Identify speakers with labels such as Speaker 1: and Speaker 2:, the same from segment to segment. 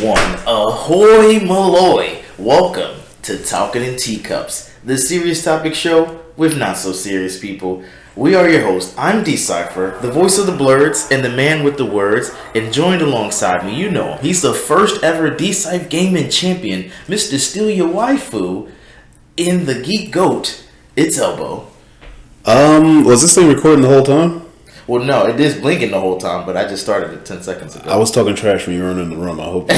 Speaker 1: one. Ahoy, Maloy. Welcome to Talking in Teacups, the serious topic show with not so serious people. We are your hosts. I'm D-Cypher, the voice of the blurs and the man with the words, and joined alongside me, you know him. He's the first ever D-Cypher gaming champion, Mr. Steal Your Waifu, in the Geek Goat. It's Elbow.
Speaker 2: Was this thing recording the whole time?
Speaker 1: Well, no, it is blinking the whole time, but I just started it 10 seconds ago.
Speaker 2: I was talking trash when you weren't in the room. I hope you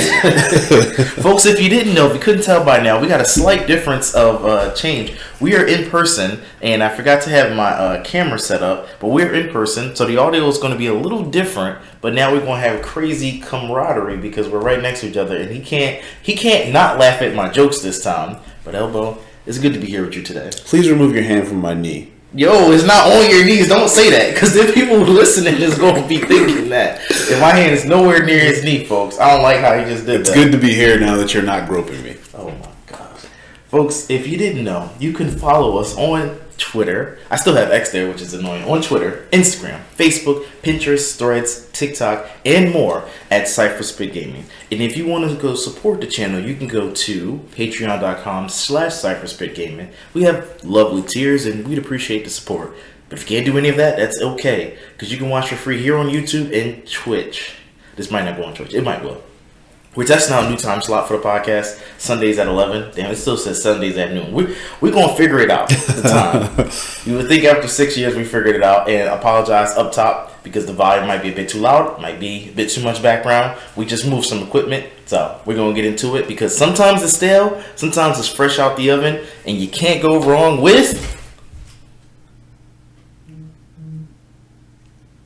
Speaker 1: Folks, if you didn't know, if you couldn't tell by now, we got a slight difference of change. We are in person, and I forgot to have my camera set up, but we're in person, so the audio is going to be a little different, but now we're going to have crazy camaraderie because we're right next to each other, and he can't not laugh at my jokes this time. But Elbow, it's good to be here with you today.
Speaker 2: Please remove your hand from my knee.
Speaker 1: Yo, it's not on your knees. Don't say that, because then people listening is going to be thinking that. If my hand is nowhere near his knee, folks, I don't like how he just did
Speaker 2: It's
Speaker 1: that.
Speaker 2: good to be here now that you're not groping me.
Speaker 1: Oh my gosh. Folks, if you didn't know, you can follow us on Twitter. I still have X there, which is annoying. On Twitter, Instagram, Facebook, Pinterest, Threads, TikTok, and more at CypherSpit Gaming. And if you want to go support the channel, you can go to patreon.com/CypherSpit Gaming. We have lovely tiers, and we'd appreciate the support. But if you can't do any of that, that's okay, because you can watch for free here on YouTube and Twitch. This might not go on Twitch. It might will. We're testing out a new time slot for the podcast, Sundays at 11. Damn, it still says Sundays at noon. We're going to figure it out, the time. You would think after 6 years we figured it out, and apologize up top because the volume might be a bit too loud, might be a bit too much background. We just moved some equipment, so we're going to get into it because sometimes it's stale, sometimes it's fresh out the oven, and you can't go wrong with...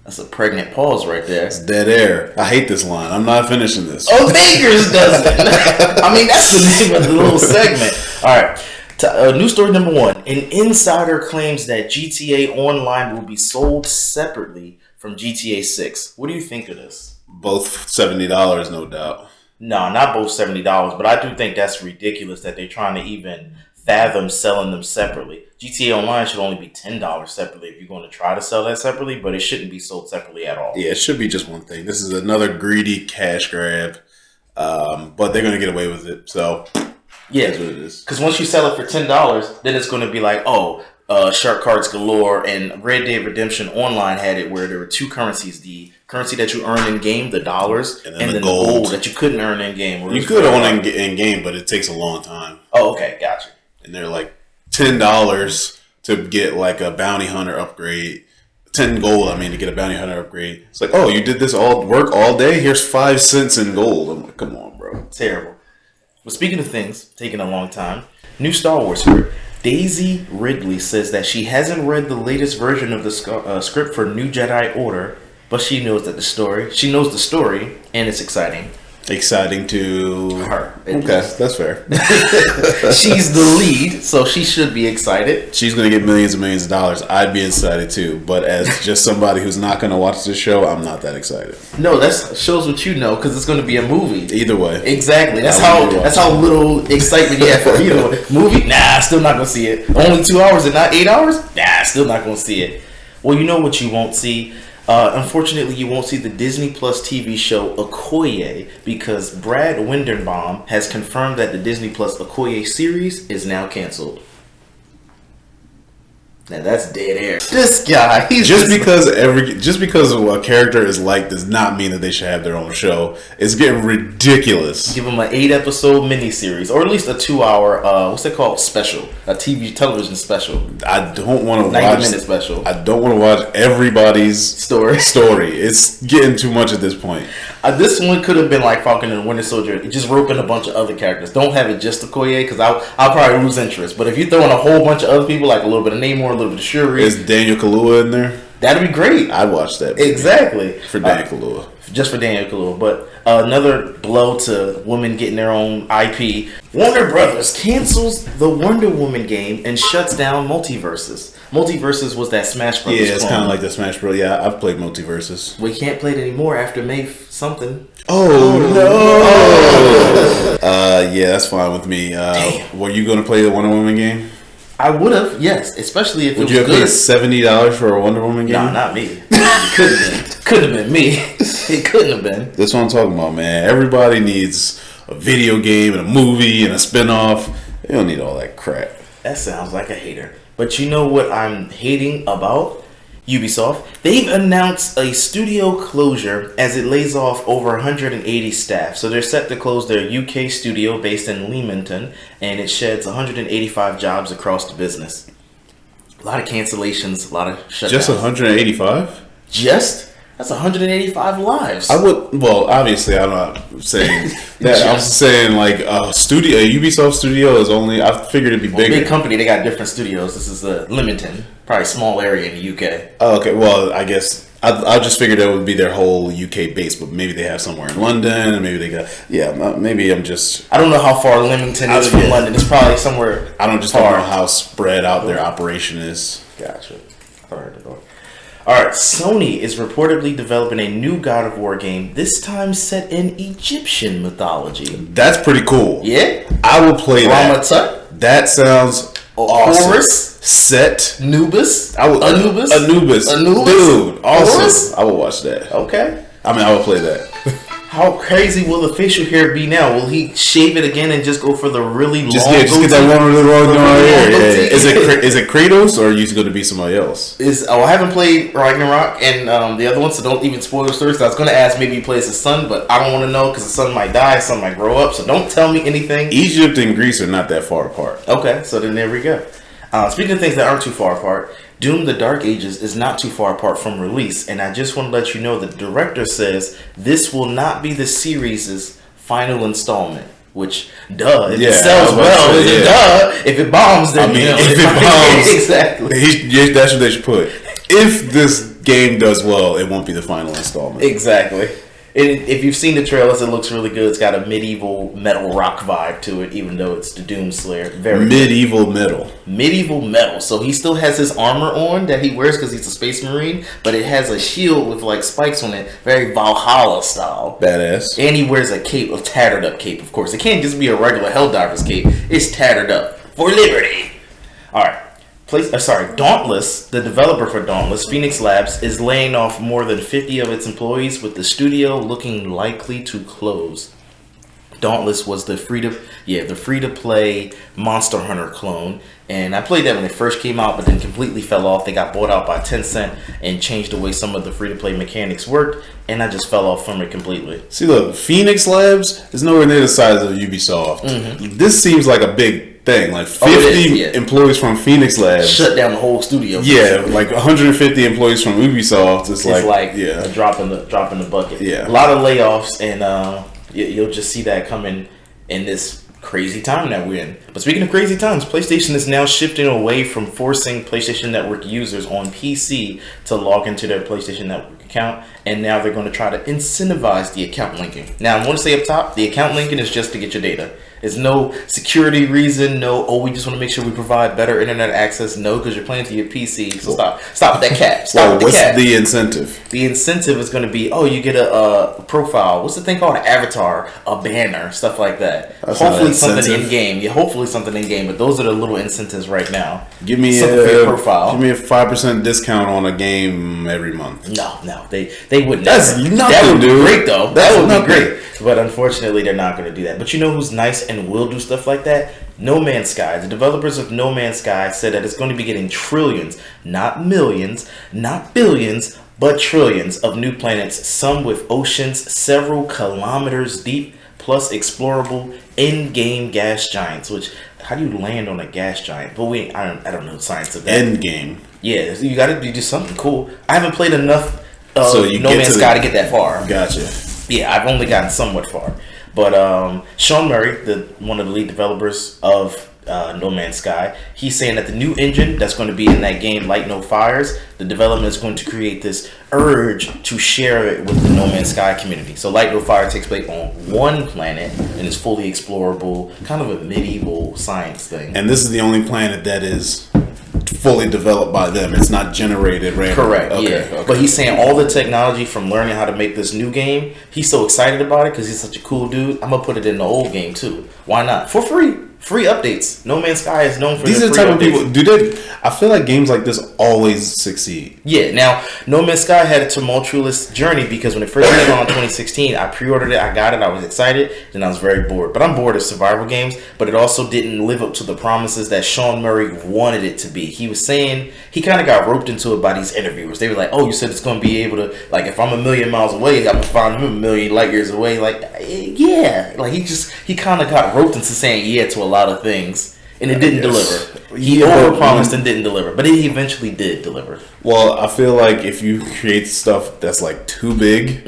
Speaker 1: That's a pregnant pause right there.
Speaker 2: It's dead air. I hate this line. I'm not finishing this.
Speaker 1: Oh, Bakers does it. I mean, that's the name of the little segment. All right. News story number one. An insider claims that GTA Online will be sold separately from GTA 6. What do you think of this?
Speaker 2: Both $70, no doubt.
Speaker 1: No, not both $70, but I do think that's ridiculous that they're trying to even fathom selling them separately. GTA Online should only be $10 separately if you're going to try to sell that separately, but it shouldn't be sold separately at all.
Speaker 2: Yeah, it should be just one thing. This is another greedy cash grab, but they're going to get away with it, so
Speaker 1: yeah,
Speaker 2: that's what it is.
Speaker 1: Because once you sell it for $10, then it's going to be like, shark cards galore, and Red Dead Redemption Online had it where there were two currencies: the currency that you earn in game, the dollars, and then the gold that you couldn't earn in game.
Speaker 2: You could own in game, but it takes a long time.
Speaker 1: Oh, okay, gotcha.
Speaker 2: And they're like $10 to get like a bounty hunter upgrade. 10 gold, to get a bounty hunter upgrade. It's like, oh, you did this work all day? Here's 5 cents in gold. I'm like, come on, bro.
Speaker 1: Terrible. Well, speaking of things taking a long time, new Star Wars script. Daisy Ridley says that she hasn't read the latest version of the script for New Jedi Order, but she knows the story, and it's exciting.
Speaker 2: Exciting to
Speaker 1: her.
Speaker 2: Okay, that's fair.
Speaker 1: She's the lead, so she should be excited.
Speaker 2: She's going to get millions and millions of dollars. I'd be excited too, but as just somebody who's not going to watch this show, I'm not that excited.
Speaker 1: No, that shows what you know, because it's going to be a movie.
Speaker 2: Either way.
Speaker 1: Exactly. That's how little excitement you have for either way. Movie? Nah, still not going to see it. Only 2 hours and not 8 hours? Nah, still not going to see it. Well, you know what you won't see? Unfortunately, you won't see the Disney Plus TV show Okoye because Brad Winderbaum has confirmed that the Disney Plus Okoye series is now canceled. Now that's dead air. This guy,
Speaker 2: just because a character is liked does not mean that they should have their own show. It's getting ridiculous.
Speaker 1: Give them an 8-episode miniseries, or at least a 2-hour what's it called? Special, a television special.
Speaker 2: I don't want to
Speaker 1: 90-minute special.
Speaker 2: I don't want to watch everybody's story. It's getting too much at this point.
Speaker 1: This one could have been like Falcon and the Winter Soldier. Just rope in a bunch of other characters. Don't have it just Okoye because I'll probably lose interest. But if you throw in a whole bunch of other people, like a little bit of Namor, a little bit of Shuri.
Speaker 2: Is Daniel Kaluuya in there?
Speaker 1: That'd be great.
Speaker 2: I'd watch that.
Speaker 1: Exactly.
Speaker 2: For Daniel Kaluuya.
Speaker 1: Just for Daniel Kaluuya. But another blow to women getting their own IP. Warner Brothers cancels the Wonder Woman game and shuts down MultiVersus. MultiVersus was that Smash Bros.
Speaker 2: Yeah, it's kind of like the Smash Bros. Yeah, I've played MultiVersus.
Speaker 1: We can't play it anymore after May something.
Speaker 2: Oh no! Yeah, that's fine with me. Were you going to play the Wonder Woman game?
Speaker 1: I would have, yes, especially if
Speaker 2: would
Speaker 1: it was good.
Speaker 2: Would you have paid $70 for a Wonder Woman game?
Speaker 1: No, not me. It couldn't have been me. It couldn't have been.
Speaker 2: That's what I'm talking about, man. Everybody needs a video game and a movie and a spinoff. They don't need all that crap.
Speaker 1: That sounds like a hater. But you know what I'm hating about Ubisoft? They've announced a studio closure as it lays off over 180 staff. So they're set to close their UK studio based in Leamington, and it sheds 185 jobs across the business. A lot of cancellations, a lot of shutdowns.
Speaker 2: Just 185?
Speaker 1: That's 185 lives.
Speaker 2: Well, obviously, I'm not saying that. I was saying, like, a Ubisoft studio is only, I figured it'd be bigger.
Speaker 1: Big company, they got different studios. This is Leamington, probably a small area in the UK.
Speaker 2: Oh, okay, well, I guess, I just figured that would be their whole UK base, but maybe they have somewhere in London, and maybe they got, maybe I'm just...
Speaker 1: I don't know how far Leamington is from London. It's probably somewhere
Speaker 2: I don't know how spread out their operation is.
Speaker 1: Gotcha. Alright, Sony is reportedly developing a new God of War game, this time set in Egyptian mythology.
Speaker 2: That's pretty cool.
Speaker 1: Yeah?
Speaker 2: I will play that.
Speaker 1: Ramatut?
Speaker 2: That sounds awesome.
Speaker 1: Horus?
Speaker 2: Set.
Speaker 1: Anubis?
Speaker 2: Anubis? Dude, awesome. Horus? I will watch that.
Speaker 1: Okay.
Speaker 2: I will play that.
Speaker 1: How crazy will the facial hair be now? Will he shave it again and just go for the really long
Speaker 2: just get that one really long hair. Yeah. Is it Kratos or are you going to be somebody else?
Speaker 1: I haven't played Ragnarok and the other one, so don't even spoil the story. So I was going to ask maybe he plays his son, but I don't want to know because the son might die, his son might grow up. So don't tell me anything.
Speaker 2: Egypt and Greece are not that far apart.
Speaker 1: Okay, so then there we go. Speaking of things that aren't too far apart, Doom the Dark Ages is not too far apart from release, and I just want to let you know the director says this will not be the series' final installment. Which, duh, if it sells well, duh. If it bombs, then
Speaker 2: if it bombs,
Speaker 1: exactly.
Speaker 2: That's what they should put. If this game does well, it won't be the final installment.
Speaker 1: Exactly. If you've seen the trailers, it looks really good. It's got a medieval metal rock vibe to it, even though it's the Doom Slayer. Very
Speaker 2: medieval metal.
Speaker 1: Medieval metal. So he still has his armor on that he wears because he's a space marine, but it has a shield with like spikes on it, very Valhalla style.
Speaker 2: Badass.
Speaker 1: And he wears a cape, a tattered up cape, of course. It can't just be a regular Helldiver's cape. It's tattered up for liberty. All right. Dauntless, the developer for Dauntless, Phoenix Labs, is laying off more than 50 of its employees, with the studio looking likely to close. Dauntless was the free-to-play Monster Hunter clone, and I played that when it first came out, but then completely fell off. They got bought out by Tencent and changed the way some of the free-to-play mechanics worked, and I just fell off from it completely.
Speaker 2: See, look, Phoenix Labs is nowhere near the size of Ubisoft. Mm-hmm. This seems like a big thing, like 50 employees from Phoenix Labs
Speaker 1: shut down the whole studio.
Speaker 2: Yeah, like 150 employees from Ubisoft. It's like
Speaker 1: a drop in the bucket.
Speaker 2: Yeah,
Speaker 1: a lot of layoffs, and you'll just see that coming in this crazy time that we're in. But speaking of crazy times, PlayStation is now shifting away from forcing PlayStation Network users on PC to log into their PlayStation Network account, and now they're going to try to incentivize the account linking. Now, I want to say up top, the account linking is just to get your data. There's no security reason, we just want to make sure we provide better internet access. No, because you're playing to your PC. So stop with that cap.
Speaker 2: What's the incentive?
Speaker 1: The incentive is going to be, you get a profile. What's the thing called? An avatar, a banner, stuff like that. Hopefully something in game. Yeah, hopefully something in game. But those are the little incentives right now.
Speaker 2: Give me a profile. Give me a 5% discount on a game every month.
Speaker 1: No, they wouldn't.
Speaker 2: That's nothing,
Speaker 1: that would be
Speaker 2: dude.
Speaker 1: Great though.
Speaker 2: That
Speaker 1: would be great. But unfortunately, they're not going to do that. But you know who's nice and will do stuff like that? No Man's Sky. The developers of No Man's Sky said that it's going to be getting trillions, not millions, not billions, but trillions of new planets, some with oceans several kilometers deep, plus explorable in-game gas giants. Which, how do you land on a gas giant? But I don't know the science of that.
Speaker 2: End game.
Speaker 1: Yeah, you got to do something cool. I haven't played enough No Man's Sky to get that far.
Speaker 2: Gotcha.
Speaker 1: Yeah, I've only gotten somewhat far. But Sean Murray, one of the lead developers of No Man's Sky, he's saying that the new engine that's going to be in that game, Light No Fires, the development is going to create this urge to share it with the No Man's Sky community. So Light No Fire takes place on one planet and is fully explorable, kind of a medieval science thing.
Speaker 2: And this is the only planet that is fully developed by them. It's not generated randomly.
Speaker 1: Correct. Okay. But he's saying all the technology from learning how to make this new game, he's so excited about it because he's such a cool dude. I'm gonna put it in the old game too. Why not? For free. Free updates. No Man's Sky is known for
Speaker 2: These are the
Speaker 1: free
Speaker 2: type of
Speaker 1: updates.
Speaker 2: people. I feel like games like this always succeed.
Speaker 1: Yeah, now, No Man's Sky had a tumultuous journey because when it first came out in 2016, I pre-ordered it, I got it, I was excited, then I was very bored. But I'm bored of survival games, but it also didn't live up to the promises that Sean Murray wanted it to be. He was saying, he kind of got roped into it by these interviewers. They were like, oh, you said it's going to be able to, like, if I'm a million miles away, I'm going to find him a million light years away. Like, yeah. Like, he kind of got roped into saying yeah to a lot of things. And it didn't deliver. He overpromised and didn't deliver, but he eventually did deliver.
Speaker 2: Well, I feel like if you create stuff that's like too big,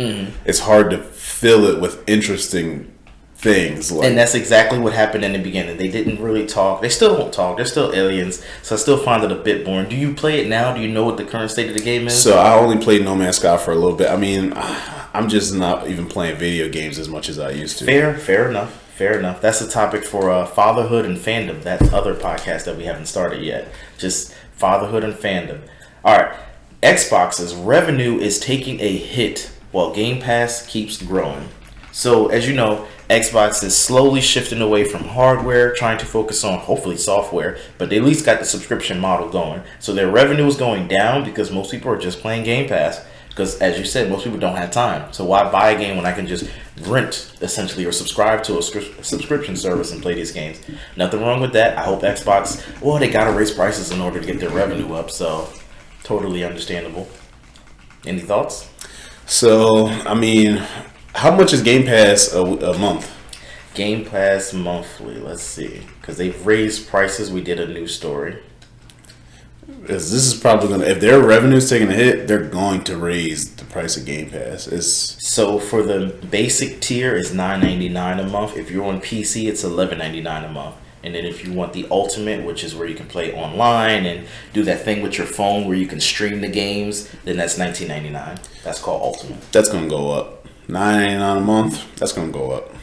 Speaker 2: it's hard to fill it with interesting things.
Speaker 1: And that's exactly what happened in the beginning. They didn't really talk. They still don't talk. They're still aliens, so I still find it a bit boring. Do you play it now? Do you know what the current state of the game is?
Speaker 2: So I only played No Man's Sky for a little bit. I mean, I'm just not even playing video games as much as I used to.
Speaker 1: Fair enough. Fair enough. That's a topic for fatherhood and fandom. That's other podcast that we haven't started yet. Just fatherhood and fandom. All right. Xbox's revenue is taking a hit while Game Pass keeps growing. So, as you know, Xbox is slowly shifting away from hardware, trying to focus on, hopefully, software. But they at least got the subscription model going. So their revenue is going down because most people are just playing Game Pass. Because, as you said, most people don't have time. So why buy a game when I can just rent, essentially, or subscribe to a subscription service and play these games? Nothing wrong with that. I hope Xbox, well, they got to raise prices in order to get their revenue up. So, totally understandable. Any thoughts?
Speaker 2: So, I mean, how much is Game Pass a month?
Speaker 1: Game Pass monthly. Let's see. Because they've raised prices. We did a news story.
Speaker 2: This is probably going to, if their revenue is taking a hit, they're going to raise the price of Game Pass.
Speaker 1: So for the basic tier, it's $9.99 a month. If you're on PC, it's $11.99 a month. And then if you want the ultimate, which is where you can play online and do that thing with your phone where you can stream the games, then that's $19.99. That's called ultimate.
Speaker 2: That's going to go up. $9.99 a month, that's going to go up.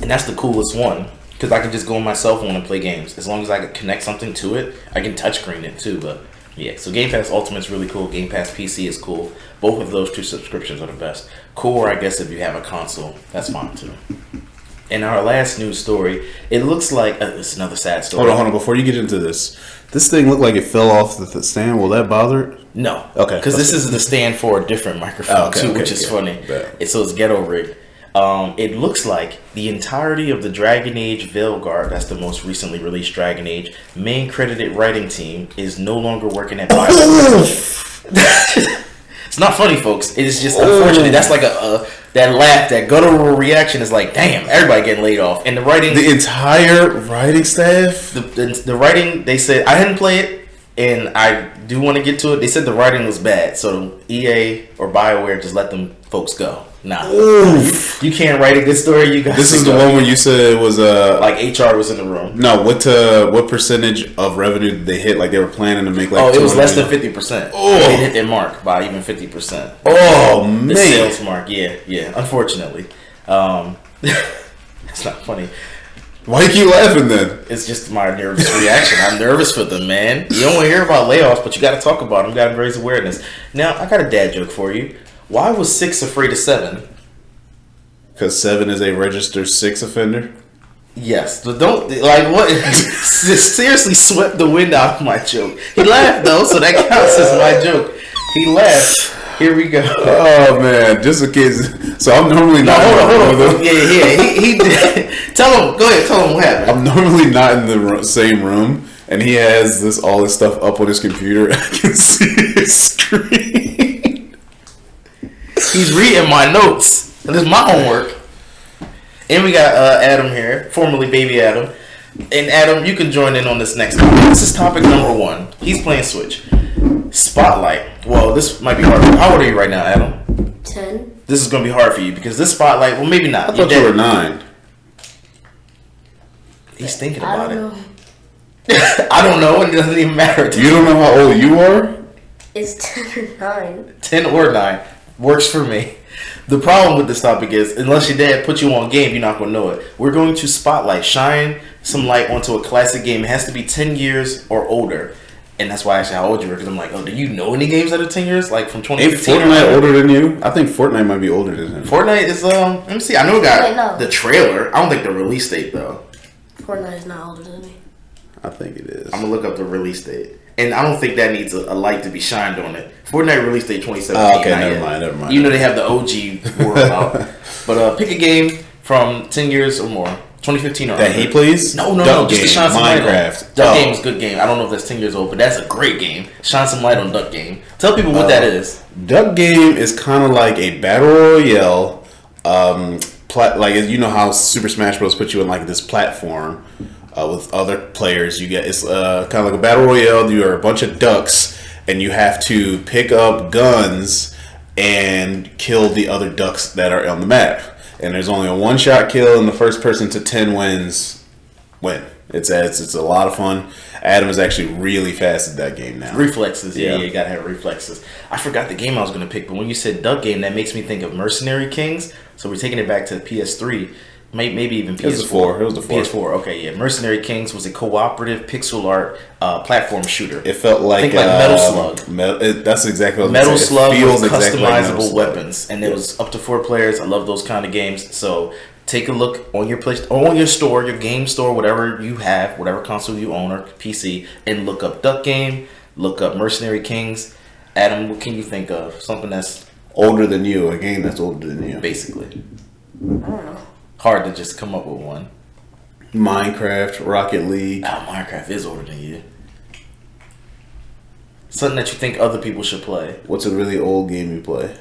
Speaker 1: And that's the coolest one. Because I can just go on my cell phone and play games. As long as I can connect something to it, I can touchscreen it too. But yeah, so Game Pass Ultimate is really cool. Game Pass PC is cool. Both of those two subscriptions are the best. Core, I guess, if you have a console, that's fine too. In our last news story, it looks like it's another sad story.
Speaker 2: Hold on. Before you get into this thing looked like it fell off the stand. Will that bother it?
Speaker 1: No.
Speaker 2: Okay.
Speaker 1: Because this is the stand for a different microphone too, which is funny. So it's ghetto rigged. It looks like the entirety of the Dragon Age Veilguard, that's the most recently released Dragon Age, main credited writing team is no longer working at BioWare. It's not funny, folks. It is just unfortunate. That's like that laugh, that guttural reaction is like, damn, everybody getting laid off. And the writing...
Speaker 2: The entire writing staff?
Speaker 1: The writing, they said, I didn't play it, and I do want to get to it. They said the writing was bad, so EA or BioWare just let them folks go. Nah, you can't write a good story. You guys.
Speaker 2: This is the one where you said it was
Speaker 1: like HR was in the room.
Speaker 2: No, what percentage of revenue did they hit? Like they were planning to make like.
Speaker 1: It was less than 50%. They hit their mark by even 50%.
Speaker 2: Oh man,
Speaker 1: the sales mark. Yeah. Unfortunately, it's not funny.
Speaker 2: Why you keep laughing then?
Speaker 1: It's just my nervous reaction. I'm nervous for them, man. You don't want to hear about layoffs, but you got to talk about them. You got to raise awareness. Now, I got a dad joke for you. Why was 6 afraid of 7?
Speaker 2: Because 7 is a registered 6 offender?
Speaker 1: Yes. But don't, like, what? Seriously swept the wind out of my joke. He laughed, though, so that counts as my joke. He laughed. Here we go.
Speaker 2: Oh, man. Just in case. So I'm normally not.
Speaker 1: Hold on. Yeah. He did. Tell him what happened.
Speaker 2: I'm normally not in the same room, and he has all this stuff up on his computer. I can see his screen.
Speaker 1: He's reading my notes. And this is my homework. And we got Adam here, formerly Baby Adam. And Adam, you can join in on this next topic. This is topic number 1. He's playing Switch. Spotlight. Well, this might be hard. How old are you right now, Adam?
Speaker 3: 10.
Speaker 1: This is going to be hard for you because this Spotlight, well, maybe not.
Speaker 2: I thought you were 9.
Speaker 1: He's thinking about it.
Speaker 3: Know.
Speaker 1: I don't know, and it doesn't even matter.
Speaker 2: You don't know how old you are?
Speaker 3: It's 10 or 9.
Speaker 1: 10 or 9. Works for me. The problem with this topic is, unless your dad put you on game, you're not going to know it. We're going to spotlight, shine some light onto a classic game. It has to be 10 years or older. And that's why I asked you how old you were, because I'm like, do you know any games that are 10 years? Like from 2015?
Speaker 2: Ain't Fortnite older than you? I think Fortnite might be older than him.
Speaker 1: Fortnite is, let me see. I know it got the trailer. I don't think the release date, though.
Speaker 3: Fortnite is not older than me.
Speaker 2: I think it is.
Speaker 1: I'm gonna look up the release date, and I don't think that needs a light to be shined on it. Fortnite release date 2017.
Speaker 2: Oh, okay, never mind.
Speaker 1: You know they have the OG world out, but pick a game from 10 years or more, 2015 or
Speaker 2: that
Speaker 1: under.
Speaker 2: he plays?
Speaker 1: No,
Speaker 2: Duck
Speaker 1: just to
Speaker 2: Game,
Speaker 1: shine some light on.
Speaker 2: Minecraft.
Speaker 1: Duck Game is a good game. I don't know if that's 10 years old, but that's a great game. Shine some light on Duck Game. Tell people what that is.
Speaker 2: Duck Game is kind of like a battle royale. Like you know how Super Smash Bros. Put you in like this platform with other players. It's kind of like a battle royale. You are a bunch of ducks, and you have to pick up guns and kill the other ducks that are on the map. And there's only a one-shot kill, and the first person to 10 wins win. It's a lot of fun. Adam is actually really fast at that game now.
Speaker 1: Reflexes, yeah, you gotta have reflexes. I forgot the game I was gonna pick, but when you said Duck Game, that makes me think of Mercenary Kings. So we're taking it back to the PS3, maybe even PS4.
Speaker 2: It was the 4.
Speaker 1: PS4, okay, yeah. Mercenary Kings was a cooperative pixel art platform shooter.
Speaker 2: It felt like
Speaker 1: Metal Slug.
Speaker 2: That's exactly what I was
Speaker 1: Metal
Speaker 2: gonna say.
Speaker 1: Slug with
Speaker 2: Exactly
Speaker 1: customizable
Speaker 2: like
Speaker 1: weapons, and it was up to 4 players. I love those kind of games. So take a look on your place or on your store, your game store, whatever you have, whatever console you own or PC, and look up Duck Game, look up Mercenary Kings. Adam, what can you think of? Something that's
Speaker 2: older than you, a game that's older than you.
Speaker 1: basically
Speaker 3: I don't know.
Speaker 1: hard to just come up with one.
Speaker 2: Minecraft, Rocket League.
Speaker 1: Oh, Minecraft is older than you. Something that you think other people should play.
Speaker 2: What's a really old game you play?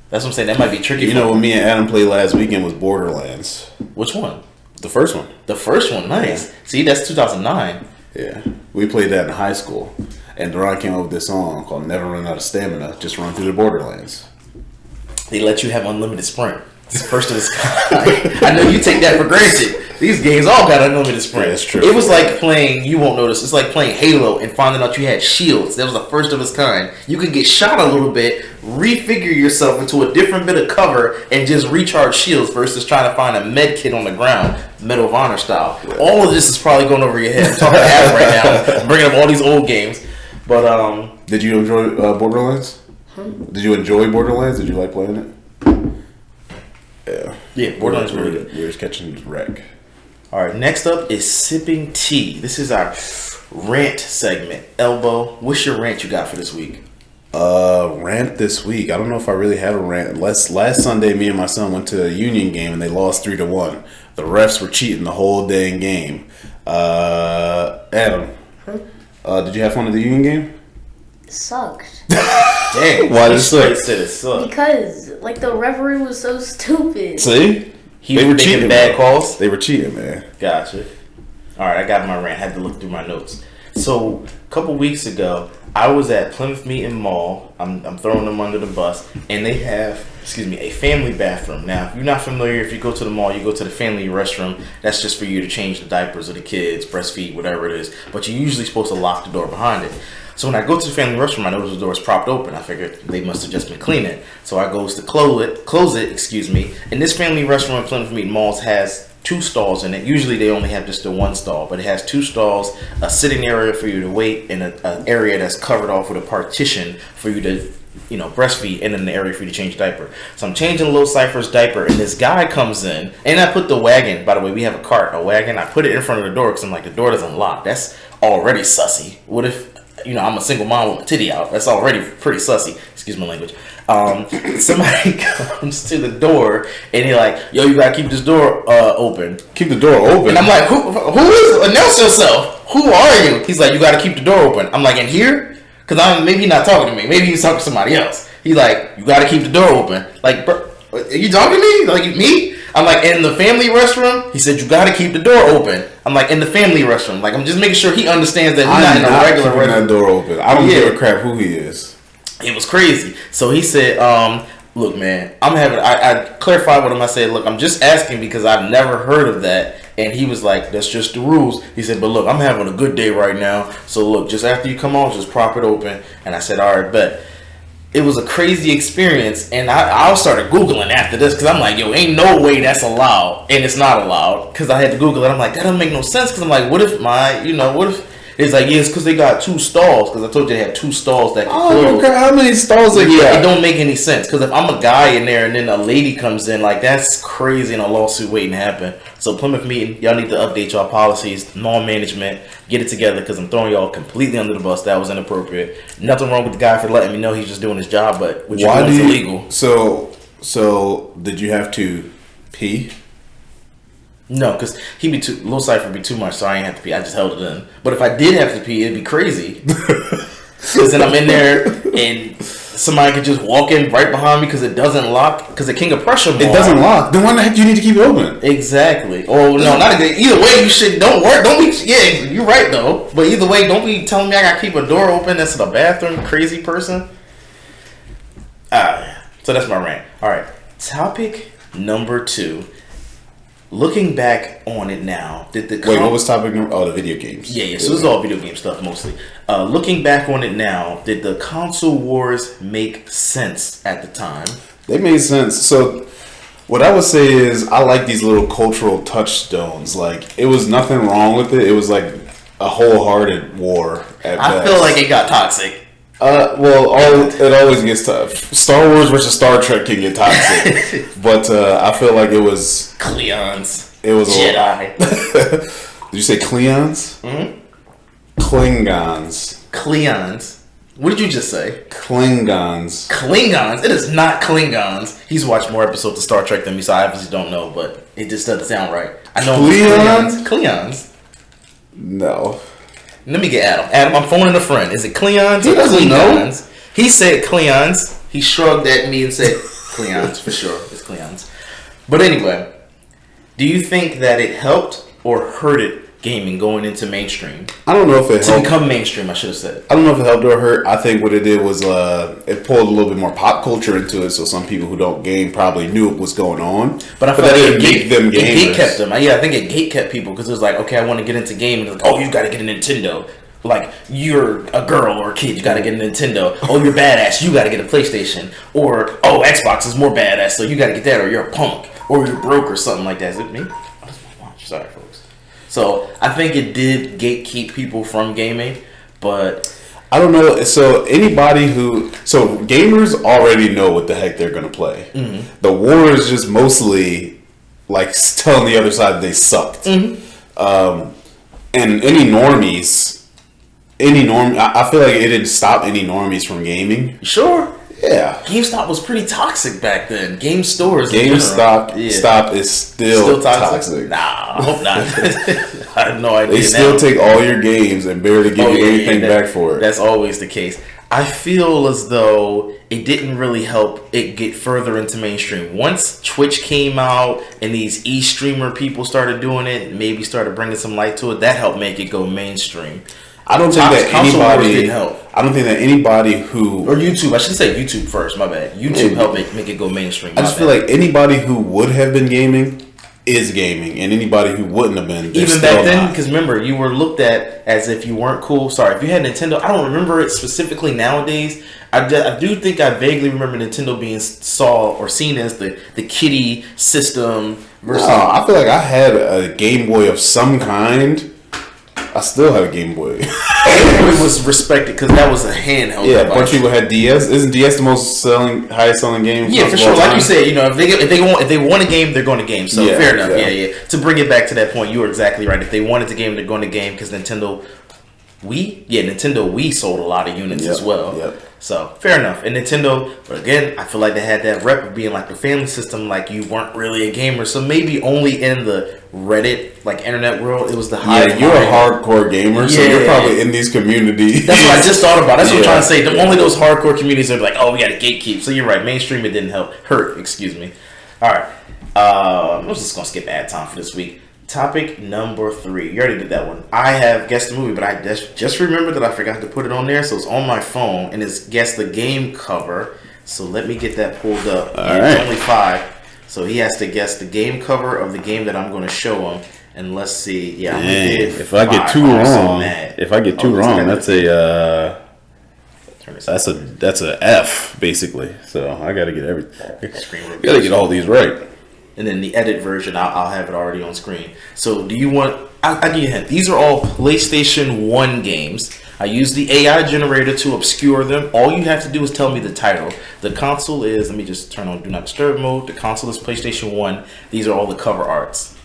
Speaker 1: That's what I'm saying. That might be tricky.
Speaker 2: You know what me and Adam played last weekend was Borderlands.
Speaker 1: Which one?
Speaker 2: The first one.
Speaker 1: The first one, nice. See, that's 2009.
Speaker 2: Yeah. We played that in high school. And Duran came up with this song called Never Run Out of Stamina, just run through the Borderlands.
Speaker 1: They let you have unlimited sprint. It's the first of its kind. I know you take that for granted. These games all got unlimited sprint.
Speaker 2: Yeah, that's true.
Speaker 1: It was like playing, you won't notice, it's like playing Halo and finding out you had shields. That was the first of its kind. You could get shot a little bit, refigure yourself into a different bit of cover, and just recharge shields versus trying to find a med kit on the ground, Medal of Honor style. Yeah. All of this is probably going over your head. I'm talking to Adam right now, bringing up all these old games. But
Speaker 2: did you enjoy Borderlands? Did you enjoy Borderlands? Did you like playing it? Yeah.
Speaker 1: Yeah, Borderlands really good.
Speaker 2: We were catching wreck.
Speaker 1: Alright, next up is sipping tea. This is our rant segment. Elbow, what's your rant you got for this week?
Speaker 2: Rant this week. I don't know if I really have a rant. Last Sunday, me and my son went to a Union game and they lost 3-1. The refs were cheating the whole dang game. Adam, did you have fun at the Union game?
Speaker 3: It sucked.
Speaker 1: Dang,
Speaker 2: why did it
Speaker 1: suck?
Speaker 3: Because, like, the referee was so stupid.
Speaker 2: See?
Speaker 1: They were cheating bad calls?
Speaker 2: They were cheating, man.
Speaker 1: Gotcha. Alright, I got my rant. Had to look through my notes. So, a couple weeks ago, I was at Plymouth Meeting Mall. I'm throwing them under the bus. And they have, a family bathroom. Now, if you're not familiar, if you go to the mall, you go to the family restroom. That's just for you to change the diapers of the kids, breastfeed, whatever it is. But you're usually supposed to lock the door behind it. So when I go to the family restroom, I notice the door is propped open. I figured they must have just been cleaning. So I goes to close it. And this family restroom in Plymouth Meeting Malls has 2 stalls in it. Usually they only have just the 1 stall, but it has 2 stalls, a sitting area for you to wait, and an area that's covered off with a partition for you to, breastfeed, and then an area for you to change diaper. So I'm changing little Cypher's diaper, and this guy comes in, and I put the wagon. By the way, we have a wagon. I put it in front of the door because I'm like, the door doesn't lock. That's already sussy. What if I'm a single mom with my titty out? That's already pretty sussy. Excuse my language. Somebody comes to the door and they're like, "Yo, you gotta keep this door open."
Speaker 2: Keep the door open.
Speaker 1: And I'm like, "Who is? Announce yourself. Who are you?" He's like, "You gotta keep the door open." I'm like, "In here?" Because maybe he's not talking to me. Maybe he's talking to somebody else. He's like, "You gotta keep the door open." Like, bro, are you talking to me? Like me? I'm like, in the family restroom? He said, "You gotta keep the door open." I'm like, in the family restroom. Like, I'm just making sure he understands that we're not in a regular restroom.
Speaker 2: That door open. I don't give a crap who he is.
Speaker 1: It was crazy. So he said, "Look, man, I clarified with him. I said, look, I'm just asking because I've never heard of that." And he was like, "That's just the rules." He said, "But look, I'm having a good day right now. So look, just after you come off, just prop it open." And I said, "All right, bet." It was a crazy experience, and I started Googling after this because I'm like, yo, ain't no way that's allowed, and it's not allowed because I had to Google it. I'm like, that doesn't make no sense because I'm like, what if It's like, yeah, it's because they got 2 stalls. Because I told you they had 2 stalls that can close.
Speaker 2: How many stalls they
Speaker 1: Yeah,
Speaker 2: got?
Speaker 1: it don't make any sense. Because if I'm a guy in there and then a lady comes in, like, that's crazy and a lawsuit waiting to happen. So Plymouth Meeting, y'all need to update y'all policies, non-management, get it together because I'm throwing y'all completely under the bus. That was inappropriate. Nothing wrong with the guy for letting me know he's just doing his job, but what you're doing is illegal.
Speaker 2: So did you have to pee?
Speaker 1: No, because Little Cypher would be too much, so I ain't have to pee. I just held it in. But if I did have to pee, it'd be crazy. Because then I'm in there and somebody could just walk in right behind me because it doesn't lock. Because the King of Prussia mall.
Speaker 2: It doesn't lock. Then why the heck do you need to keep it open?
Speaker 1: Exactly. Oh no, not again. Either way, you should don't work. Don't be. Yeah, you're right though. But either way, don't be telling me I gotta keep a door open. That's the bathroom. Crazy person. So that's my rant. All right. Topic number 2. Looking back on it now,
Speaker 2: Wait, what was topic number? Oh, the video games.
Speaker 1: Yeah. So this is all video game stuff mostly. Looking back on it now, did the console wars make sense at the time?
Speaker 2: They made sense. So what I would say is I like these little cultural touchstones. Like, it was nothing wrong with it. It was like a wholehearted war at
Speaker 1: I
Speaker 2: best.
Speaker 1: feel like it got toxic.
Speaker 2: It always gets tough. Star Wars versus Star Trek can get toxic, but I feel like it was
Speaker 1: Cleons.
Speaker 2: It was
Speaker 1: Jedi.
Speaker 2: Did you say Cleons?
Speaker 1: Mm-hmm.
Speaker 2: Klingons.
Speaker 1: Cleons. What did you just say?
Speaker 2: Klingons.
Speaker 1: Klingons? It is not Klingons. He's watched more episodes of Star Trek than me, so I obviously don't know, but it just doesn't sound right. I know
Speaker 2: Cleons?
Speaker 1: Cleons.
Speaker 2: No.
Speaker 1: Let me get Adam. Adam, I'm phoning a friend. Is it Cleons?
Speaker 2: He doesn't know.
Speaker 1: He said Cleons. He shrugged at me and said Cleons for sure. It's Cleons. But anyway, do you think that it helped or hurted gaming going into mainstream?
Speaker 2: I don't know if it helped.
Speaker 1: To become mainstream, I should have said.
Speaker 2: I don't know if it helped or hurt. I think what it did was it pulled a little bit more pop culture into it, so some people who don't game probably knew what was going on.
Speaker 1: But I feel
Speaker 2: that
Speaker 1: like
Speaker 2: didn't make them gamers.
Speaker 1: It kept them. Yeah, I think it gate kept people because it was like, okay, I want to get into gaming. Like, oh, you got to get a Nintendo. Like, you're a girl or a kid, you got to get a Nintendo. Oh, you're badass, you got to get a PlayStation. Or, oh, Xbox is more badass, so you got to get that. Or you're a punk. Or you're broke or something like that. Is it me? Oh, that's my watch. Sorry, folks. So I think it did gatekeep people from gaming, but
Speaker 2: I don't know. So gamers already know what the heck they're gonna play. Mm-hmm. The war is just mostly like telling the other side they sucked. Mm-hmm. And any normies, I feel like it didn't stop any normies from gaming.
Speaker 1: Sure.
Speaker 2: Yeah.
Speaker 1: GameStop was pretty toxic back then. Game stores.
Speaker 2: GameStop is still toxic.
Speaker 1: Nah, I hope not. I have no idea.
Speaker 2: They still take all your games and barely give you anything back for it.
Speaker 1: That's always the case. I feel as though it didn't really help it get further into mainstream. Once Twitch came out and these e-streamer people started doing it, maybe started bringing some light to it, that helped make it go mainstream.
Speaker 2: I don't think that anybody
Speaker 1: didn't help.
Speaker 2: I don't think that anybody who
Speaker 1: or YouTube. I should say YouTube first. My bad. YouTube helped make it go mainstream.
Speaker 2: I just feel like anybody who would have been gaming is gaming, and anybody who wouldn't have been
Speaker 1: even back then. Because remember, you were looked at as if you weren't cool. Sorry, if you had Nintendo, I don't remember it specifically nowadays. I do think I vaguely remember Nintendo being seen as the kiddie system. Versus
Speaker 2: I feel like I had a Game Boy of some kind. I still have a Game Boy.
Speaker 1: It was respected because that was a handheld.
Speaker 2: Yeah, a bunch of people had DS. Isn't DS the highest selling game?
Speaker 1: Yeah, for sure. Like you said, if they want a game, they're going to game. So
Speaker 2: yeah,
Speaker 1: fair enough. Yeah. To bring it back to that point, you were exactly right. If they wanted to game, they're going to game because Nintendo Wii sold a lot of units as well.
Speaker 2: Yep.
Speaker 1: So fair enough. And Nintendo, but again, I feel like they had that rep of being like the family system. Like you weren't really a gamer, so maybe only in the Reddit, like internet world, it was the high.
Speaker 2: Yeah, you're a hardcore gamer, so you're probably in these communities.
Speaker 1: That's what I just thought about. That's what I'm trying to say. Only those hardcore communities are like, oh, we got to gatekeep. So you're right. Mainstream, it didn't hurt. Excuse me. All right. I'm just gonna skip ad time for this week. Topic number 3. You already did that one. I have guessed the movie, but I just remembered that I forgot to put it on there, so it's on my phone, and it's guess the game cover. So let me get that pulled up.
Speaker 2: All right.
Speaker 1: It's only 5. So he has to guess the game cover of the game that I'm going to show him. And let's see. Yeah,
Speaker 2: if I get 2 wrong, that's a F basically. So I got to get everything. Got to get all these right.
Speaker 1: and then the edit version, I'll have it already on screen. So do you want... I'll give you a hint. These are all PlayStation 1 games. I use the AI generator to obscure them. All you have to do is tell me the title. The console is... Let me just turn on Do Not Disturb mode. The console is PlayStation 1. These are all the cover arts.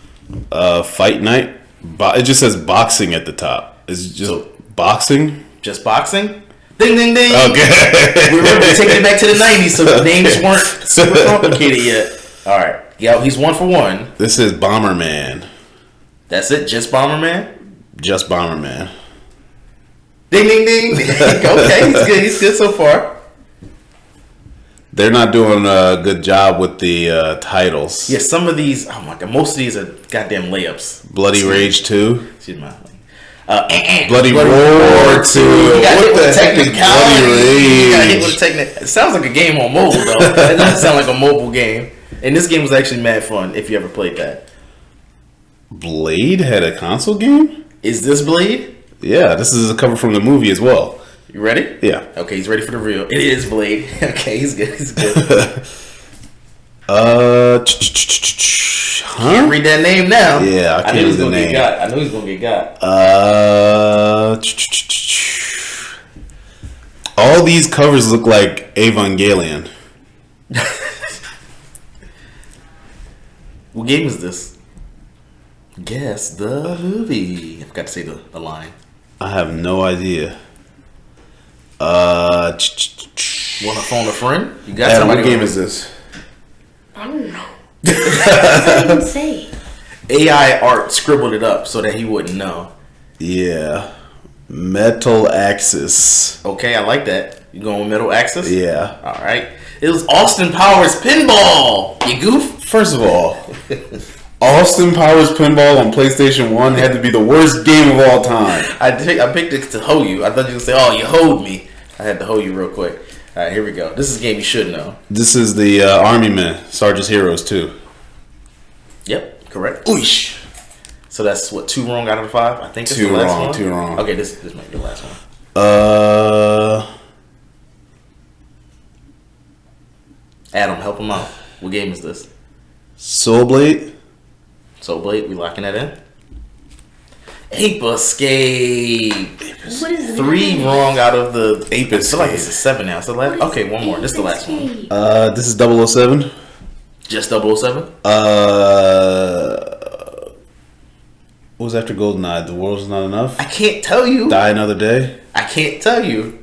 Speaker 2: Fight Night. It just says boxing at the top. Is it just boxing?
Speaker 1: Just boxing? Ding, ding, ding.
Speaker 2: Okay.
Speaker 1: We're taking it back to the 90s, so the names weren't super complicated yet. All right. Yeah, he's 1 for 1.
Speaker 2: This is Bomberman.
Speaker 1: That's it? Just Bomberman?
Speaker 2: Just Bomberman.
Speaker 1: Ding, ding, ding. Okay, he's good. He's good so far.
Speaker 2: They're not doing a good job with the titles.
Speaker 1: Yeah, some of these, oh my god, most of these are goddamn layups.
Speaker 2: Bloody Rage 2.
Speaker 1: Excuse me.
Speaker 2: Bloody Roar 2. What the heck is Bloody Rage?
Speaker 1: It sounds like a game on mobile, though. It doesn't sound like a mobile game. And this game was actually mad fun, if you ever played that.
Speaker 2: Blade had a console game?
Speaker 1: Is this Blade?
Speaker 2: Yeah, this is a cover from the movie as well.
Speaker 1: You ready?
Speaker 2: Yeah.
Speaker 1: Okay, he's ready for the real. It is Blade. Okay, he's good. He's good. Can't read that name now.
Speaker 2: Yeah, I can't read the name.
Speaker 1: I know he's gonna get got.
Speaker 2: All these covers look like Evangelion.
Speaker 1: What game is this? Guess the movie. I forgot to say the line.
Speaker 2: I have no idea.
Speaker 1: Want to phone a friend? You got
Speaker 2: Adam,
Speaker 1: somebody?
Speaker 2: what game is this?
Speaker 3: I don't know. What did I even say?
Speaker 1: AI art scribbled it up so that he wouldn't know.
Speaker 2: Yeah. Metal Axis.
Speaker 1: Okay, I like that. You going with Metal Axis?
Speaker 2: Yeah.
Speaker 1: All right. It was Austin Powers Pinball. You goof.
Speaker 2: First of all, Austin Powers Pinball on PlayStation 1 had to be the worst game of all time.
Speaker 1: I picked it to hoe you. I thought you would say, "Oh, you hoed me." I had to hoe you real quick. All right, here we go. This is a game you should know.
Speaker 2: This is the Army Men, Sergeant's Heroes 2.
Speaker 1: Yep, correct. Oosh. So that's what, 2 wrong out of the 5? I think that's the last one.
Speaker 2: 2 wrong.
Speaker 1: Okay, this might be the last one. Adam, help him out. What game is this?
Speaker 2: Soul Blade.
Speaker 1: Soul Blade, we locking that in? Ape Escape.
Speaker 3: What is
Speaker 1: 3
Speaker 3: that?
Speaker 1: wrong out of the...
Speaker 2: Ape
Speaker 1: I feel like it's
Speaker 2: Escape.
Speaker 1: a 7 now. So okay, one more. This is the last one.
Speaker 2: This is 007.
Speaker 1: Just 007?
Speaker 2: What was after GoldenEye? The World's Not Enough?
Speaker 1: I can't tell you.
Speaker 2: Die Another Day?
Speaker 1: I can't tell you.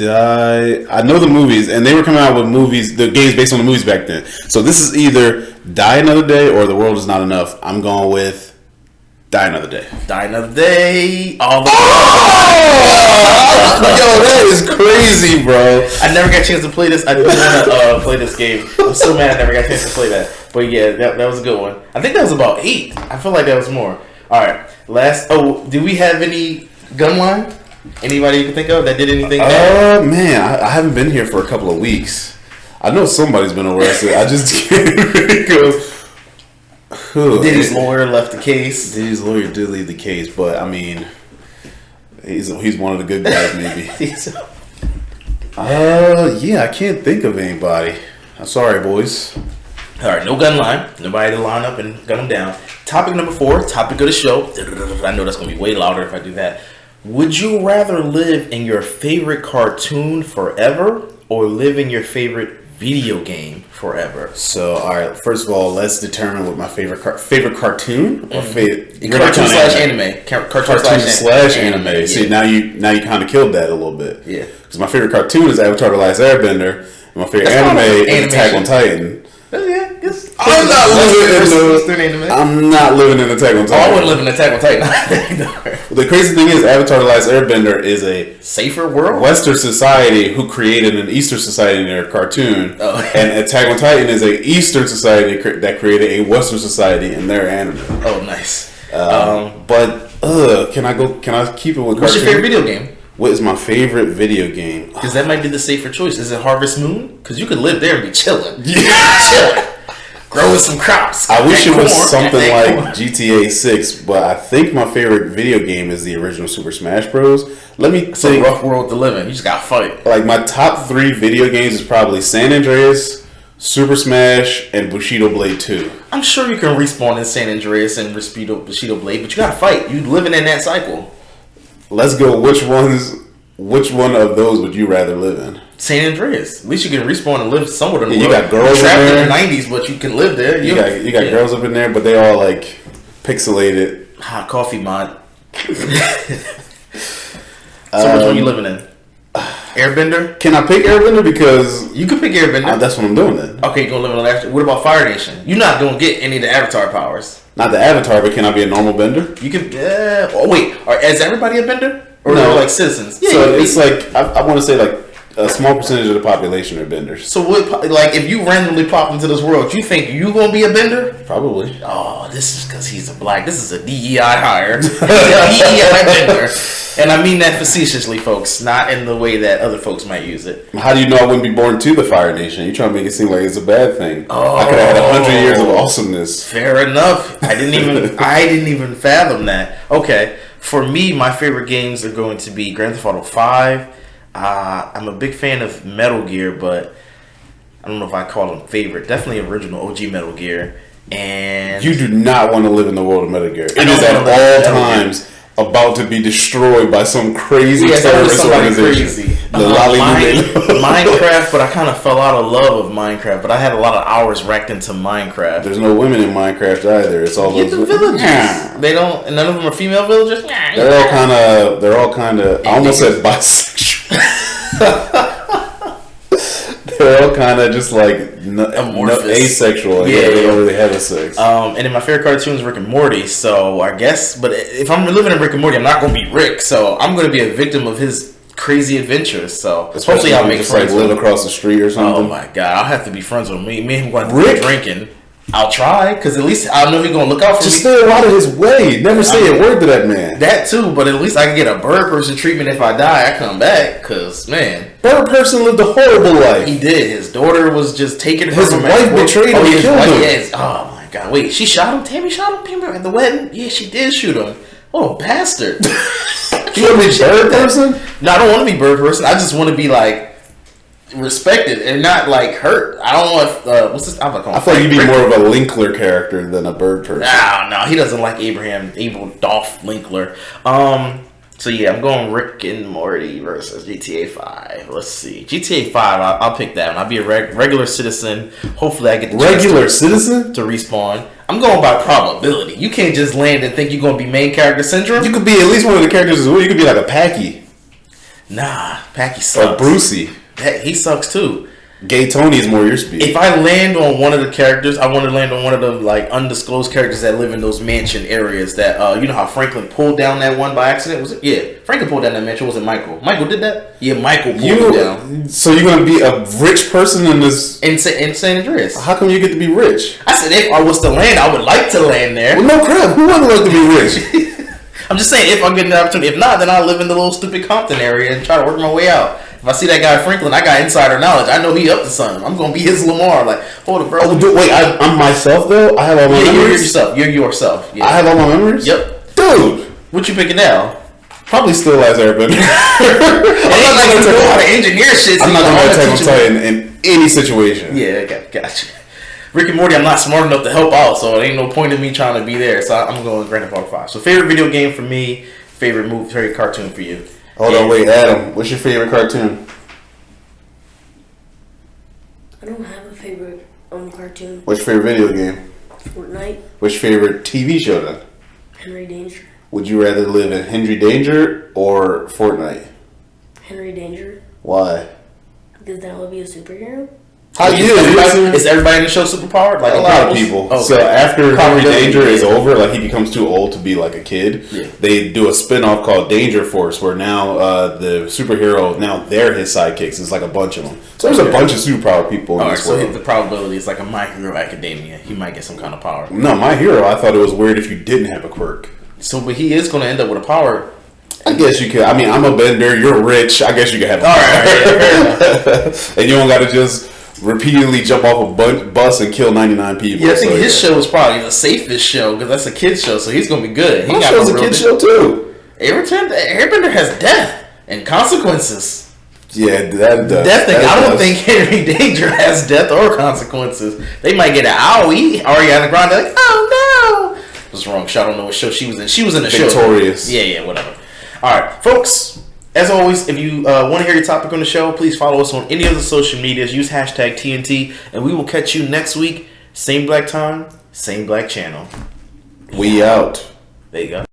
Speaker 2: I know the movies, and they were coming out with movies, the games based on the movies back then. So this is either Die Another Day or The World Is Not Enough. I'm going with Die Another Day.
Speaker 1: Die Another Day. All the
Speaker 2: Yo, that is crazy, bro.
Speaker 1: I never got a chance to play this. I do want to play this game. I'm so mad I never got a chance to play that. But yeah, that was a good one. I think that was about 8. I feel like that was more. All right. Do we have any gun line? Anybody you can think of that did anything?
Speaker 2: Man, I haven't been here for a couple of weeks. I know somebody's been arrested. I just can't really go.
Speaker 1: Diddy's lawyer left the case.
Speaker 2: Diddy's lawyer did leave the case, but I mean, he's one of the good guys, maybe. Yeah, I can't think of anybody. I'm sorry, boys.
Speaker 1: All right, no gun line. Nobody to line up and gun them down. Topic number 4, topic of the show. I know that's going to be way louder if I do that. Would you rather live in your favorite cartoon forever or live in your favorite video game forever?
Speaker 2: So, all right. First of all, let's determine what my favorite cartoon or favorite
Speaker 1: cartoon slash anime.
Speaker 2: Cartoon slash anime. See, now you kind of killed that a little bit.
Speaker 1: Yeah.
Speaker 2: Because my favorite cartoon is Avatar: The Last Airbender, and my favorite anime is Attack on Titan.
Speaker 1: Yeah,
Speaker 2: I'm not living in Attack on Titan.
Speaker 1: I wouldn't live in Attack on Titan.
Speaker 2: The crazy thing is, Avatar: The Last Airbender is a
Speaker 1: safer world.
Speaker 2: Western society who created an Eastern society in their cartoon, and Attack on Titan is a Eastern society that created a Western society in their anime.
Speaker 1: Oh, nice.
Speaker 2: But can I keep it with
Speaker 1: what's
Speaker 2: cartoon?
Speaker 1: your favorite video game?
Speaker 2: What is my favorite video game?
Speaker 1: Because that might be the safer choice. Is it Harvest Moon? Because you could live there and be chilling.
Speaker 2: Yeah.
Speaker 1: Chilling. Growing some crops.
Speaker 2: I wish it was something like GTA 6, but I think my favorite video game is the original Super Smash Bros. Let me
Speaker 1: It's a rough world to live in. You just got to fight.
Speaker 2: Like, my top 3 video games is probably San Andreas, Super Smash, and Bushido Blade 2.
Speaker 1: I'm sure you can respawn in San Andreas and Bushido Blade, but you gotta fight. You living in that cycle.
Speaker 2: Let's go. Which one of those would you rather live in?
Speaker 1: San Andreas. At least you can respawn and live somewhere in the
Speaker 2: You
Speaker 1: world.
Speaker 2: got girls in
Speaker 1: trapped
Speaker 2: there.
Speaker 1: in the 90s, but you can live there.
Speaker 2: You got girls up in there, but they all like pixelated.
Speaker 1: Hot coffee mod. So which one you living in? Airbender?
Speaker 2: Can I pick Airbender? Because
Speaker 1: You can pick Airbender.
Speaker 2: that's what I'm doing then.
Speaker 1: Okay, you're gonna live in Alaska. What about Fire Nation? You're not gonna get any of the Avatar powers.
Speaker 2: Not the Avatar, but can I be a normal bender?
Speaker 1: You can. Oh wait, is everybody a bender? Or
Speaker 2: No.
Speaker 1: they're like citizens? Yeah.
Speaker 2: So it's like I want to say like a small percentage of the population are benders.
Speaker 1: So what? Like, if you randomly pop into this world, you think you gonna be a bender?
Speaker 2: Probably.
Speaker 1: Oh, this is because he's a black. This is a DEI hire. He's a DEI bender, and I mean that facetiously, folks, not in the way that other folks might use it.
Speaker 2: How do you know I wouldn't be born to the Fire Nation? You trying to make it seem like it's a bad thing?
Speaker 1: Oh.
Speaker 2: I could have had 100 years of awesomeness.
Speaker 1: Fair enough. I didn't even fathom that. Okay, for me, my favorite games are going to be Grand Theft Auto 5. I'm a big fan of Metal Gear, but I don't know if I call them favorite. Definitely original OG Metal Gear. And
Speaker 2: You do not want to live in the world of Metal Gear. It
Speaker 1: I
Speaker 2: is
Speaker 1: don't
Speaker 2: at
Speaker 1: wanna live in
Speaker 2: all
Speaker 1: Metal Gear.
Speaker 2: times about to be destroyed by some crazy
Speaker 1: Yeah,
Speaker 2: terrorist
Speaker 1: somebody
Speaker 2: organization.
Speaker 1: crazy.
Speaker 2: The Lolly
Speaker 1: Minecraft, but I kind of fell out of love of Minecraft. But I had a lot of hours racked into Minecraft.
Speaker 2: There's no women in Minecraft either. It's all
Speaker 1: Get
Speaker 2: those
Speaker 1: the villagers.
Speaker 2: Yeah.
Speaker 1: They don't, and none of them are female villagers.
Speaker 2: They're all kind of. I almost said bisexual. They're all kind of just like
Speaker 1: Amorphous.
Speaker 2: asexual.
Speaker 1: Yeah,
Speaker 2: They
Speaker 1: yeah.
Speaker 2: don't really have a sex.
Speaker 1: And then my favorite cartoon is Rick and Morty. So I guess, but if I'm living in Rick and Morty, I'm not going to be Rick. So I'm going to be a victim of his crazy adventures. So hopefully I'll make
Speaker 2: just
Speaker 1: friends
Speaker 2: like
Speaker 1: with
Speaker 2: live
Speaker 1: him.
Speaker 2: across the street or
Speaker 1: Oh
Speaker 2: something.
Speaker 1: my god, I'll have to be friends with him. Me and him going to
Speaker 2: Rick?
Speaker 1: be drinking. I'll try, because at least I know he's going to look out for
Speaker 2: Just
Speaker 1: me.
Speaker 2: stay out of his way. Never say a word to that man.
Speaker 1: That too, but at least I can get a bird person treatment if I die. I come back, because man,
Speaker 2: Bird person lived a horrible life.
Speaker 1: he did. His daughter was just taken
Speaker 2: His
Speaker 1: from him.
Speaker 2: wife betrayed him and
Speaker 1: his
Speaker 2: killed
Speaker 1: wife,
Speaker 2: him.
Speaker 1: yes. Oh my god, wait, she shot him? Tammy shot him at the wedding? Yeah, she did shoot him. Oh, bastard.
Speaker 2: You want to be bird person?
Speaker 1: No, I don't want to be bird person. I just want to be like respected and not like hurt. I don't want what's this? I'm
Speaker 2: I feel like you'd be more of a Linkler character than a bird person.
Speaker 1: No, he doesn't like Dolph Linkler. So yeah, I'm going Rick and Morty versus GTA 5. Let's see, GTA 5. I'll pick that one. I'll be a regular citizen. Hopefully, I get the
Speaker 2: Regular
Speaker 1: chance
Speaker 2: citizen?
Speaker 1: to respawn. I'm going by probability. You can't just land and think you're going to be main character syndrome.
Speaker 2: You could be at least one of the characters as well. You could be like a Packy
Speaker 1: Nah, Packy
Speaker 2: or
Speaker 1: sucks.
Speaker 2: Brucey.
Speaker 1: He sucks too.
Speaker 2: Gay Tony is more your speed.
Speaker 1: If I land on one of the characters, I want to land on one of the like undisclosed characters that live in those mansion areas. That you know how Franklin pulled down that one by accident? Was it? Yeah, Franklin pulled down that mansion. Was it Michael? Michael did that? Yeah, Michael pulled it down.
Speaker 2: So you're gonna be a rich person in this?
Speaker 1: In San Andreas.
Speaker 2: How come you get to be rich?
Speaker 1: I said if I was to land, I would like to land there.
Speaker 2: Well, no crap. Who wouldn't like to be rich?
Speaker 1: I'm just saying if I get an opportunity. If not, then I'll live in the little stupid Compton area and try to work my way out. If I see that guy Franklin, I got insider knowledge. I know he up to something. I'm gonna be his Lamar. Like, hold it, bro.
Speaker 2: Oh, wait, I'm myself though. I have all my
Speaker 1: Yeah, you're
Speaker 2: memories.
Speaker 1: yourself. You're yourself. Yeah.
Speaker 2: I have all my memories.
Speaker 1: Yep.
Speaker 2: Dude,
Speaker 1: What you picking now?
Speaker 2: probably still as Airbender.
Speaker 1: I'm not like you know how to engineer shit. So
Speaker 2: I'm not
Speaker 1: you know,
Speaker 2: gonna
Speaker 1: I'm
Speaker 2: take
Speaker 1: teach
Speaker 2: on
Speaker 1: you-
Speaker 2: tight in any situation.
Speaker 1: Yeah, gotcha. Rick and Morty, I'm not smart enough to help out, so it ain't no point in me trying to be there. So I'm going Grand Theft Auto 5. So favorite video game for me, favorite movie, favorite cartoon for you.
Speaker 2: Hold on, wait, Adam. What's your favorite cartoon?
Speaker 3: I don't have a favorite cartoon.
Speaker 2: What's your favorite video game?
Speaker 3: Fortnite,
Speaker 2: What's your favorite TV show then?
Speaker 3: Henry Danger.
Speaker 2: Would you rather live in Henry Danger or Fortnite?
Speaker 3: Henry Danger,
Speaker 2: Why?
Speaker 3: because then I would be a superhero.
Speaker 2: How you?
Speaker 1: Is everybody in the show superpowered? Like
Speaker 2: A lot of
Speaker 1: Incredibles?
Speaker 2: people.
Speaker 1: Okay.
Speaker 2: So after Henry
Speaker 1: Probability,
Speaker 2: Danger is
Speaker 1: yeah.
Speaker 2: over, like he becomes too old to be like a kid,
Speaker 1: Yeah.
Speaker 2: they do a spin-off called Danger Force where now the superhero, now they're his sidekicks. It's like a bunch of them. So there's a bunch of superpower people in
Speaker 1: Alright,
Speaker 2: this
Speaker 1: so
Speaker 2: world.
Speaker 1: the probability is like a My Hero Academia. He might get some kind of power.
Speaker 2: No, My Hero, I thought it was weird if you didn't have a quirk.
Speaker 1: So, but he is going to end up with a power.
Speaker 2: I guess you could. I mean, I'm a bender. You're rich. I guess you could have a
Speaker 1: Alright, yeah, fair enough.
Speaker 2: and you don't got to just repeatedly jump off a bus and kill 99 people.
Speaker 1: Yeah, I think
Speaker 2: So,
Speaker 1: his show is probably the safest show because that's a kid's show, so he's going to be good. He
Speaker 2: My
Speaker 1: got
Speaker 2: show's
Speaker 1: no
Speaker 2: a
Speaker 1: real
Speaker 2: kid show too.
Speaker 1: Airbender has death and consequences.
Speaker 2: Yeah, that does.
Speaker 1: Death thing.
Speaker 2: That
Speaker 1: I don't
Speaker 2: does.
Speaker 1: think Henry Danger has death or consequences. They might get an owie. Ariana Grande like, oh no. Was wrong. I don't know what show she was in. She was in the show.
Speaker 2: Victorious.
Speaker 1: Yeah, whatever. All right, folks. As always, if you want to hear your topic on the show, please follow us on any of the social medias. Use hashtag TNT, and we will catch you next week. Same black time, same black channel.
Speaker 2: We out.
Speaker 1: There you go.